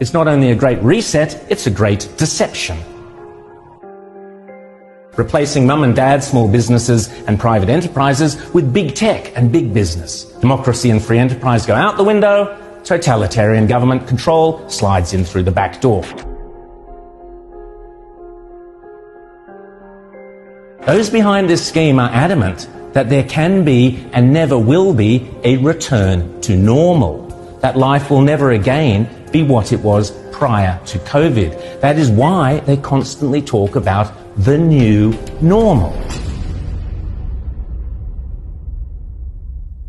it's not only a great reset, it's a great deception. Replacing mum and dad small businesses and private enterprises with big tech and big business. Democracy and free enterprise go out the window, totalitarian government control slides in through the back door. Those behind this scheme are adamant that there can be and never will be a return to normal, that life will never again be what it was prior to COVID. That is why they constantly talk about the new normal.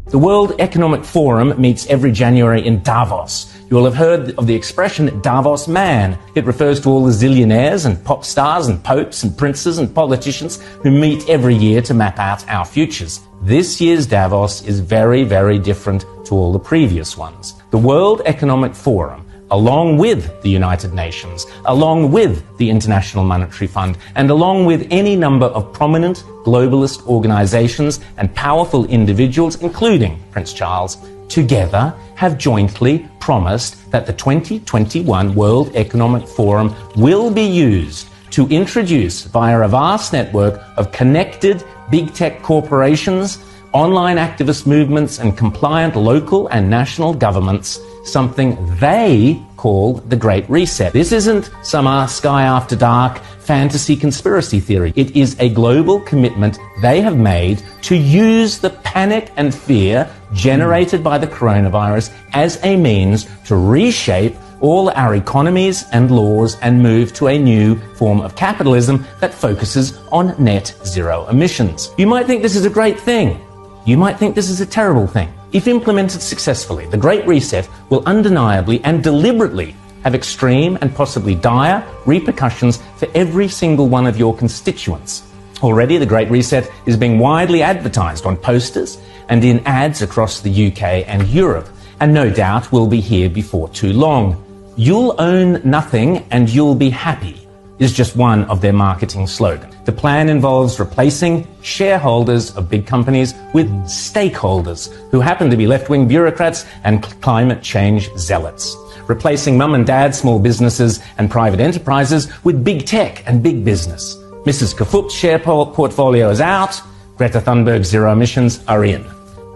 The World Economic Forum meets every January in Davos. You will have heard of the expression Davos man. It refers to all the zillionaires and pop stars and popes and princes and politicians who meet every year to map out our futures. This year's Davos is very, very different to all the previous ones. The World Economic Forum, along with the United Nations, along with the International Monetary Fund, and along with any number of prominent globalist organizations and powerful individuals, including Prince Charles, together have jointly promised that the 2021 World Economic Forum will be used to introduce, via a vast network of connected big tech corporations, online activist movements, and compliant local and national governments, something they call the Great Reset. This isn't some Sky After Dark fantasy conspiracy theory. It is a global commitment they have made to use the panic and fear generated by the coronavirus as a means to reshape all our economies and laws and move to a new form of capitalism that focuses on net zero emissions. You might think this is a great thing. You might think this is a terrible thing. If implemented successfully, the Great Reset will undeniably and deliberately have extreme and possibly dire repercussions for every single one of your constituents. Already, the Great Reset is being widely advertised on posters and in ads across the UK and Europe, and no doubt will be here before too long. You'll own nothing and you'll be happy is just one of their marketing slogans. The plan involves replacing shareholders of big companies with stakeholders who happen to be left-wing bureaucrats and climate change zealots. Replacing mum and dad small businesses and private enterprises with big tech and big business. Mrs. Kafup's share portfolio is out, Greta Thunberg's zero emissions are in.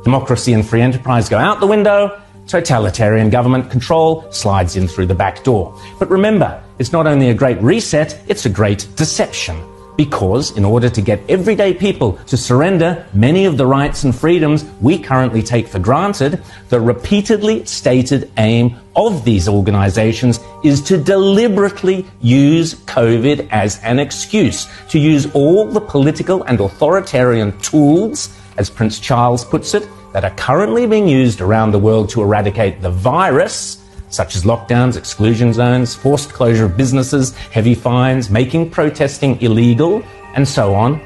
Democracy and free enterprise go out the window, totalitarian government control slides in through the back door. But remember, it's not only a great reset, it's a great deception. Because in order to get everyday people to surrender many of the rights and freedoms we currently take for granted, the repeatedly stated aim of these organizations is to deliberately use COVID as an excuse, to use all the political and authoritarian tools, as Prince Charles puts it, that are currently being used around the world to eradicate the virus, such as lockdowns, exclusion zones, forced closure of businesses, heavy fines, making protesting illegal, and so on,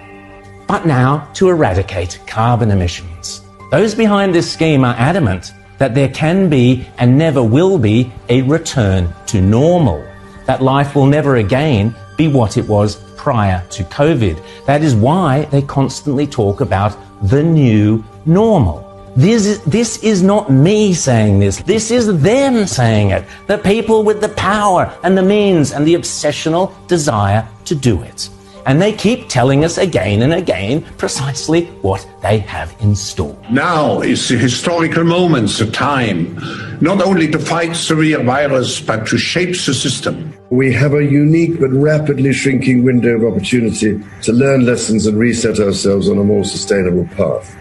but now to eradicate carbon emissions. Those behind this scheme are adamant that there can be and never will be a return to normal, that life will never again be what it was prior to COVID. That is why they constantly talk about the new normal. This is not me saying this. This is them saying it. The people with the power and the means and the obsessional desire to do it. And they keep telling us again and again precisely what they have in store. Now is the historical moment, the time, not only to fight the virus, but to shape the system. We have a unique but rapidly shrinking window of opportunity to learn lessons and reset ourselves on a more sustainable path.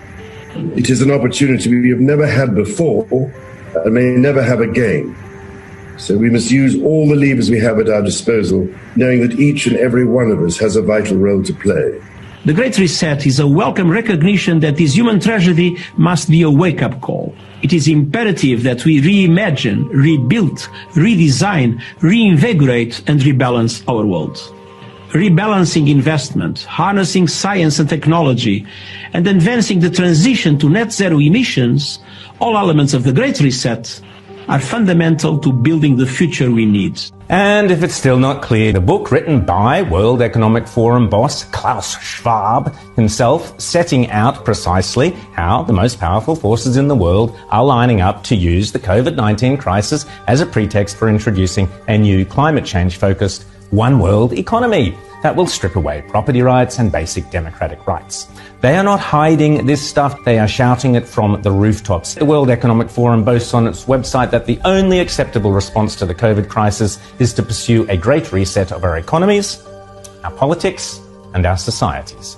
It is an opportunity we have never had before and may never have again. So we must use all the levers we have at our disposal, knowing that each and every one of us has a vital role to play. The Great Reset is a welcome recognition that this human tragedy must be a wake-up call. It is imperative that we reimagine, rebuild, redesign, reinvigorate and rebalance our world. Rebalancing investment, harnessing science and technology, and advancing the transition to net zero emissions, all elements of the Great Reset, are fundamental to building the future we need. And if it's still not clear, the book written by World Economic Forum boss Klaus Schwab himself, setting out precisely how the most powerful forces in the world are lining up to use the COVID-19 crisis as a pretext for introducing a new climate change-focused one world economy that will strip away property rights and basic democratic rights. They are not hiding this stuff, they are shouting it from the rooftops. The World Economic Forum boasts on its website that the only acceptable response to the COVID crisis is to pursue a great reset of our economies, our politics, and our societies.